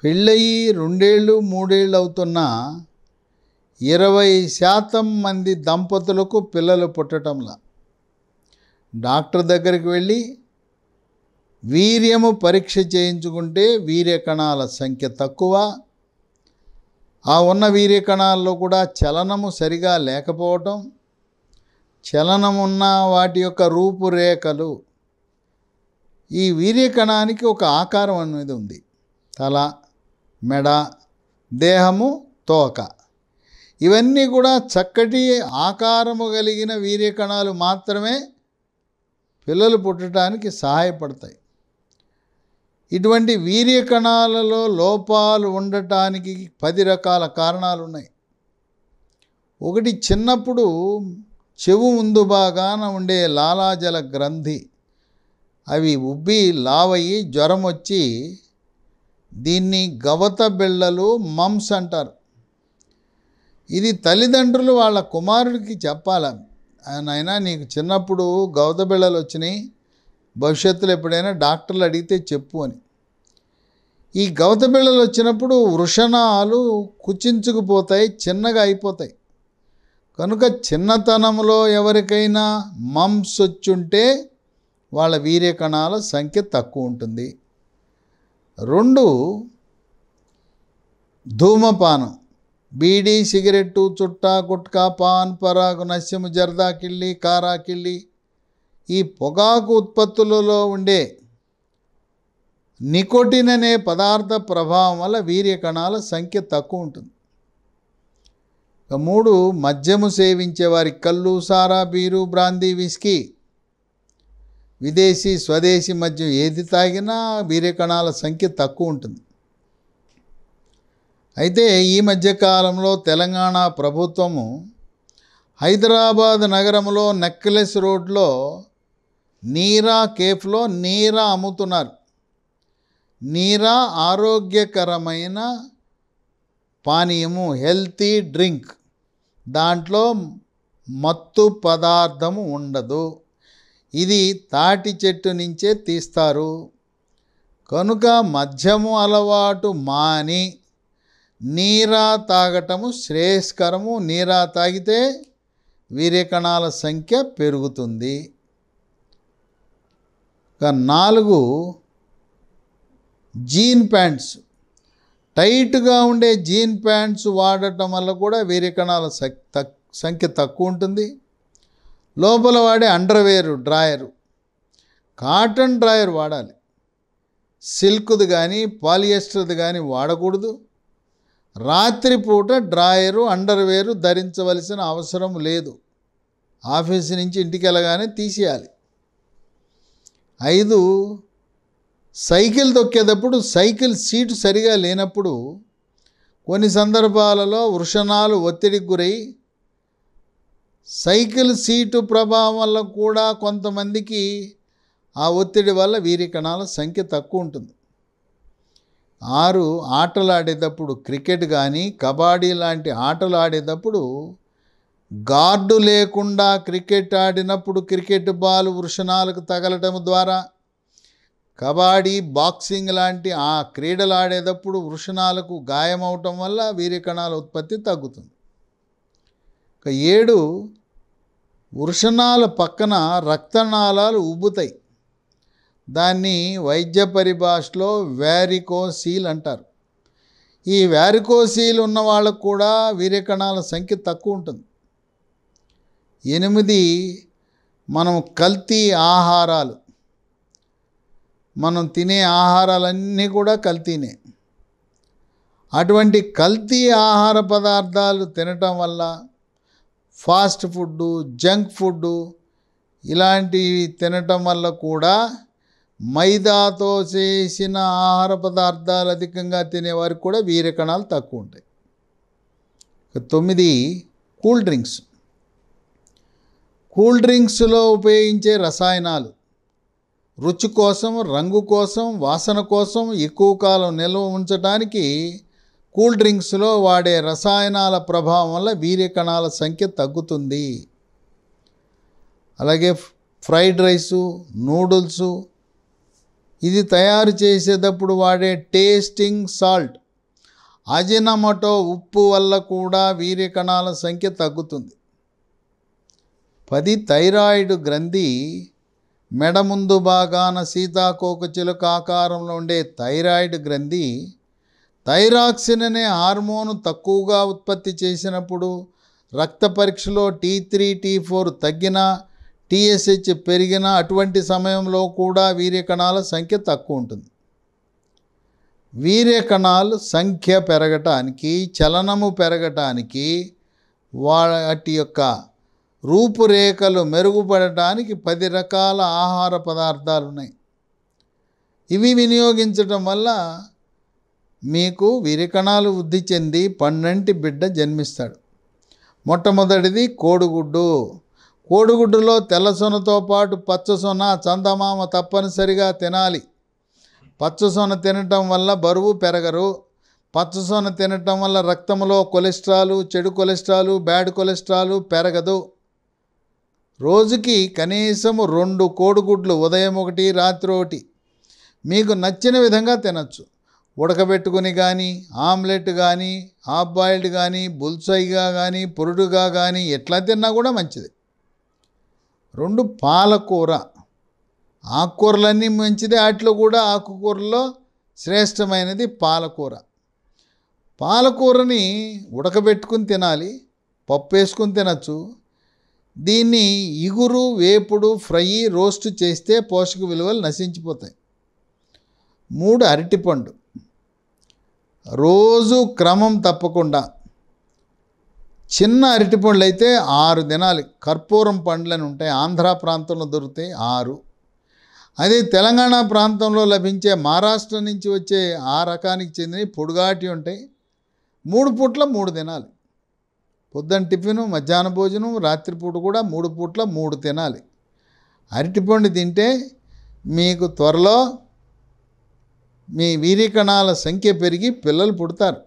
పెళ్ళయి 2 ఏళ్ళు 3 ఏళ్ళు అవుతున్నా 20% మంది దంపతులకు పిల్లలు పుట్టటంలా. డాక్టర్ దగ్గరికి వెళ్ళి వీర్యము పరీక్ష చేయించుకుంటే వీర్యకణాల సంఖ్య తక్కువ, ఆ ఉన్న వీర్యకణాల్లో కూడా చలనము సరిగా లేకపోవటం, చలనమున్న వాటి యొక్క రూపురేఖలు. ఈ వీర్యకణానికి ఒక ఆకారం అనేది ఉంది. తల, మెడ, దేహము, తోక. ఇవన్నీ కూడా చక్కటి ఆకారము కలిగిన వీర్యకణాలు మాత్రమే పిల్లలు పుట్టడానికి సహాయపడతాయి. ఇటువంటి వీర్యకణాలలో లోపాలు ఉండటానికి 10 రకాల కారణాలు ఉన్నాయి. ఒకటి, చిన్నప్పుడు చెవు ముందు భాగాన ఉండే లాలాజల గ్రంథి అవి ఉబ్బి లావయ్యి జ్వరం వచ్చి దీన్ని గవత బిళ్ళలు, మమ్స్ అంటారు. ఇది తల్లిదండ్రులు వాళ్ళ కుమారుడికి చెప్పాలి, నాయనా నీకు చిన్నప్పుడు గవత బిళ్ళలు వచ్చినాయి, భవిష్యత్తులో ఎప్పుడైనా డాక్టర్లు అడిగితే చెప్పు అని. ఈ గవత బిళ్ళలు వచ్చినప్పుడు వృషణాలు కుచించుకుపోతాయి, చిన్నగా అయిపోతాయి. కనుక చిన్నతనంలో ఎవరికైనా మమ్స్ వచ్చుంటే వాళ్ళ వీర్యకణాల సంఖ్య తక్కువ ఉంటుంది. 2, ధూమపానం. బీడీ, సిగరెట్టు, చుట్టా, గుట్కా, పాన్ పరాగు, నస్యము, జర్దా కిళ్ళి, కారా కిళ్ళి, ఈ పొగాకు ఉత్పత్తులలో ఉండే నికోటిన్ అనే పదార్థ ప్రభావం వల్ల వీర్యకణాల సంఖ్య తక్కువ ఉంటుంది. 3, మద్యము సేవించే వారి కళ్ళు, సారా, బీరు, బ్రాందీ, విస్కీ, విదేశీ స్వదేశీ మద్యం ఏది తాగినా వీర్యకణాల సంఖ్య తక్కువ ఉంటుంది. అయితే ఈ మధ్యకాలంలో తెలంగాణ ప్రభుత్వము హైదరాబాద్ నగరంలో నెక్లెస్ రోడ్లో నీరా కేఫ్లో నీరా అమ్ముతున్నారు. నీరా ఆరోగ్యకరమైన పానీయము, హెల్తీ డ్రింక్. దాంట్లో మత్తు పదార్థము ఉండదు. ఇది తాటి చెట్టు నుంచే తీస్తారు. కనుక మద్యము అలవాటు మాని నీరా తాగటము శ్రేయస్కరము. నీరా తాగితే వీర్యకణాల సంఖ్య పెరుగుతుంది. 4, జీన్ ప్యాంట్స్. టైట్గా ఉండే జీన్ ప్యాంట్స్ వాడటం వల్ల కూడా వీర్యకణాల సంఖ్య తక్కువ ఉంటుంది. లోపల వాడే అండర్వేరు, డ్రాయరు, కాటన్ డ్రాయర్ వాడాలి. సిల్క్ది కానీ పాలియస్టర్ది కానీ వాడకూడదు. రాత్రిపూట డ్రాయరు, అండర్వేరు ధరించవలసిన అవసరం లేదు. ఆఫీసు నుంచి ఇంటికి వెళ్ళగానే తీసేయాలి. 5, సైకిల్ తొక్కేటప్పుడు సైకిల్ సీటు సరిగా లేనప్పుడు కొన్ని సందర్భాలలో వృషణాలు ఒత్తిడికి గురై సైకిల్ సీటు ప్రభావం వల్ల కూడా కొంతమందికి ఆ ఒత్తిడి వల్ల వీర్యకణాల సంఖ్య తక్కువ ఉంటుంది. 6, ఆటలు ఆడేటప్పుడు క్రికెట్ కానీ కబడ్డీ లాంటి ఆటలు ఆడేటప్పుడు గార్డు లేకుండా క్రికెట్ ఆడినప్పుడు క్రికెట్ బాల్ వృషణాలకు తగలటం ద్వారా, కబడ్డీ, బాక్సింగ్ లాంటి ఆ క్రీడలు ఆడేటప్పుడు వృషణాలకు గాయమవటం వల్ల వీర్యకణాల ఉత్పత్తి తగ్గుతుంది. 7, వృషణాల పక్కన రక్తనాళాలు ఉబ్బుతాయి. దాన్ని వైద్య పరిభాషలో వ్యారికోసీల్ అంటారు. ఈ వ్యారికోసీల్ ఉన్న వాళ్ళకు కూడా వీర్యకణాల సంఖ్య తక్కువ ఉంటుంది. 8, మనం కల్తీ ఆహారాలు. మనం తినే ఆహారాలన్నీ కూడా కల్తీనే. అటువంటి కల్తీ ఆహార పదార్థాలు తినటం వల్ల ఫాస్ట్ ఫుడ్డు, జంక్ ఫుడ్డు ఇలాంటివి తినటం వల్ల కూడా మైదాతో చేసిన ఆహార పదార్థాలు అధికంగా తినేవారికి కూడా వీర్యకణాలు తక్కువ ఉంటాయి. 9, కూల్ డ్రింక్స్. కూల్ డ్రింక్స్లో ఉపయోగించే రసాయనాలు రుచి కోసం, రంగు కోసం, వాసన కోసం ఎక్కువ కాలం నిల్వ ఉంచడానికి కూల్ డ్రింక్స్లో వాడే రసాయనాల ప్రభావం వల్ల వీర్యకణాల సంఖ్య తగ్గుతుంది. అలాగే ఫ్రైడ్ రైసు, నూడిల్సు ఇది తయారు చేసేటప్పుడు వాడే టేస్టింగ్ సాల్ట్, అజినమోటో ఉప్పు వల్ల కూడా వీర్య కణాల సంఖ్య తగ్గుతుంది. 10 థైరాయిడ్ గ్రంథి, మెడ ముందు భాగాన సీతాకోకచిలుక ఆకారంలో ఉండే థైరాయిడ్ గ్రంథి థైరాక్సిన్ అనే హార్మోను తక్కువగా ఉత్పత్తి చేసినప్పుడు రక్త పరీక్షలో T3 T4 తగ్గినా TSH పెరిగినా అటువంటి సమయంలో కూడా వీర్య కణాల సంఖ్య తక్కువ ఉంటుంది. వీర్య కణాలు సంఖ్య పెరగటానికి, చలనము పెరగటానికి, వాటి యొక్క రూపురేఖలు మెరుగుపడటానికి 10 రకాల ఆహార పదార్థాలు ఉన్నాయి. ఇవి వినియోగించటం వల్ల మీకు వీర్య కణాలు వృద్ధి చెంది పండంటి బిడ్డ జన్మిస్తాడు. మొట్టమొదటిది కోడిగుడ్డు. కోడిగుడ్డులో తెల్లసొనతో పాటు పచ్చసొన, చందమామ తప్పనిసరిగా తినాలి. పచ్చసొన తినటం వల్ల బరువు పెరగరు. పచ్చసొన తినటం వల్ల రక్తంలో కొలెస్ట్రాలు, చెడు కొలెస్ట్రాలు, బ్యాడ్ కొలెస్ట్రాలు పెరగదు. రోజుకి కనీసం 2 కోడిగుడ్లు, ఉదయం 1 రాత్రి 1 మీకు నచ్చిన విధంగా తినచ్చు. ఉడకబెట్టుకుని కానీ, ఆమ్లెట్ కానీ, హాఫ్ బాయిల్డ్ కానీ, బుల్సైగా కానీ, పురుడుగా కానీ ఎట్లా తిన్నా కూడా మంచిది. 2 పాలకూర. ఆకుకూరలన్నీ మంచిదే, వాటిలో కూడా ఆకుకూరలో శ్రేష్టమైనది పాలకూర. పాలకూరని ఉడకబెట్టుకుని తినాలి, పప్పు వేసుకుని తినచ్చు. దీన్ని ఇగురు, వేపుడు, ఫ్రై, రోస్ట్ చేస్తే పోషక విలువలు నశించిపోతాయి. 3 అరటిపండు. రోజు క్రమం తప్పకుండా చిన్న అరటిపండ్లు అయితే 6 తినాలి. కర్పూరం పండ్లని ఉంటాయి, ఆంధ్ర ప్రాంతంలో దొరుకుతాయి 6. అదే తెలంగాణ ప్రాంతంలో లభించే, మహారాష్ట్ర నుంచి వచ్చే ఆ రకానికి చెందినవి పొడుగాటి ఉంటాయి. 3 పూట్ల 3 తినాలి. పొద్దున్న టిఫిను, మధ్యాహ్న భోజనం, రాత్రిపూట కూడా 3 పూట్ల 3 తినాలి. అరటిపండు తింటే మీకు త్వరలో మీ వీర్య కణాల సంఖ్య పెరిగి పిల్లలు పుడతారు.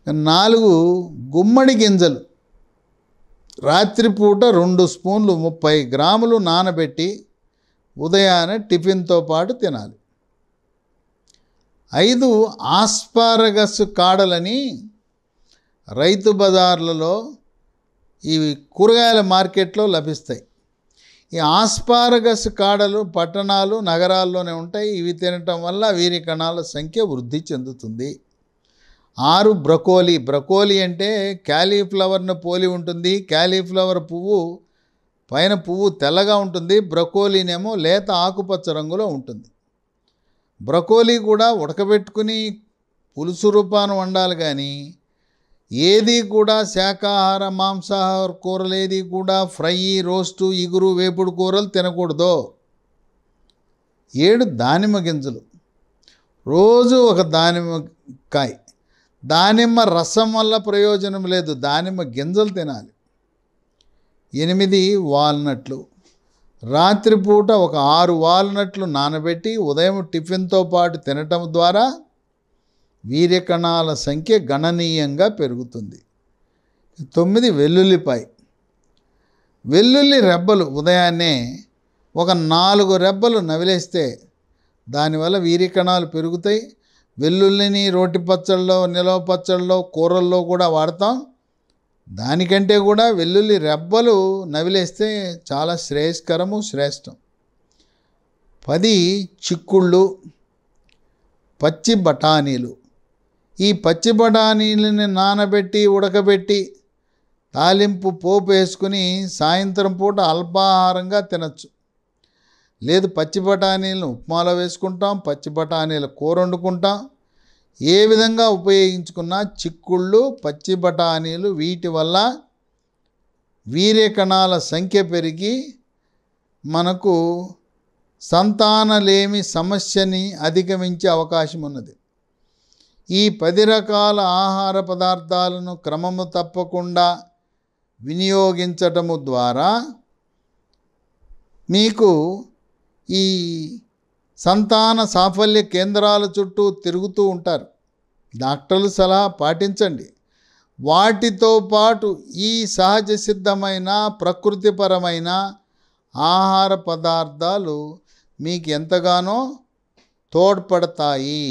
4 గుమ్మడి గింజలు. రాత్రిపూట 2 స్పూన్లు 30 గ్రాములు నానబెట్టి ఉదయాన్నే టిఫిన్తో పాటు తినాలి. 5 ఆస్పారగస్ కాడలని రైతు బజార్లలో, ఈ కూరగాయల మార్కెట్లో లభిస్తాయి. ఈ ఆస్పారగస్ కాడలు పట్టణాలు, నగరాల్లోనే ఉంటాయి. ఇవి తినటం వల్ల వీర్య కణాల సంఖ్య వృద్ధి చెందుతుంది. 6 బ్రకోలీ. బ్రకోలీ అంటే క్యాలీఫ్లవర్ను పోలి ఉంటుంది. క్యాలీఫ్లవర్ పువ్వు పైన పువ్వు తెల్లగా ఉంటుంది, బ్రకోలీనేమో లేత ఆకుపచ్చ రంగులో ఉంటుంది. బ్రకోలీ కూడా ఉడకబెట్టుకుని పులుసు రూపాన వండాలి, కానీ ఏది కూడా శాకాహార, మాంసాహార కూరలు ఏది కూడా ఫ్రై, రోస్టు, ఇగురు, వేపుడు కూరలు తినకూడదు. 7 దానిమ్మ గింజలు. రోజు ఒక దానిమ్మకాయ. దానిమ్మ రసం వల్ల ప్రయోజనం లేదు, దానిమ్మ గింజలు తినాలి. 8 వాల్నట్లు. రాత్రిపూట ఒక 6 వాల్నట్లు నానబెట్టి ఉదయం టిఫిన్తో పాటు తినటం ద్వారా వీర్య కణాల సంఖ్య గణనీయంగా పెరుగుతుంది. 9 వెల్లుల్లిపాయ. వెల్లుల్లి రెబ్బలు ఉదయాన్నే ఒక 4 రెబ్బలు నవిలేస్తే దానివల్ల వీర్య కణాలు పెరుగుతాయి. వెల్లుల్లిని రోటి పచ్చళ్ళలో, నిలవ పచ్చళ్ళలో, కూరల్లో కూడా వాడతాం. దానికంటే కూడా వెల్లుల్లి రెబ్బలు నవిలేస్తే చాలా శ్రేయస్కరము, శ్రేష్టం. 10 చిక్కుళ్ళు. పచ్చి బఠానీలు. ఈ పచ్చి బఠానీలని నానబెట్టి ఉడకబెట్టి తాలింపు పోపు వేసుకుని సాయంత్రం పూట అల్పాహారంగా తినచ్చు. లేదు పచ్చి బఠానీలను ఉప్మాలో వేసుకుంటాం, పచ్చి బఠానీల కూర వండుకుంటాం. ఏ విధంగా ఉపయోగించుకున్నా చిక్కుళ్ళు, పచ్చి బఠానీలు వీటి వల్ల వీర్య కణాల సంఖ్య పెరిగి మనకు సంతానలేమి సమస్యని అధిగమించే అవకాశం ఉన్నది. ఈ 10 రకాల ఆహార పదార్థాలను క్రమము తప్పకుండా వినియోగించటము ద్వారా మీకు ఈ సంతాన సాఫల్య కేంద్రాల చుట్టూ తిరుగుతూ ఉంటారు. డాక్టర్ల సలహా పాటించండి. వాటితో పాటు ఈ సహజ సిద్ధమైన ప్రకృతిపరమైన ఆహార పదార్థాలు మీకు ఎంతగానో తోడ్పడతాయి.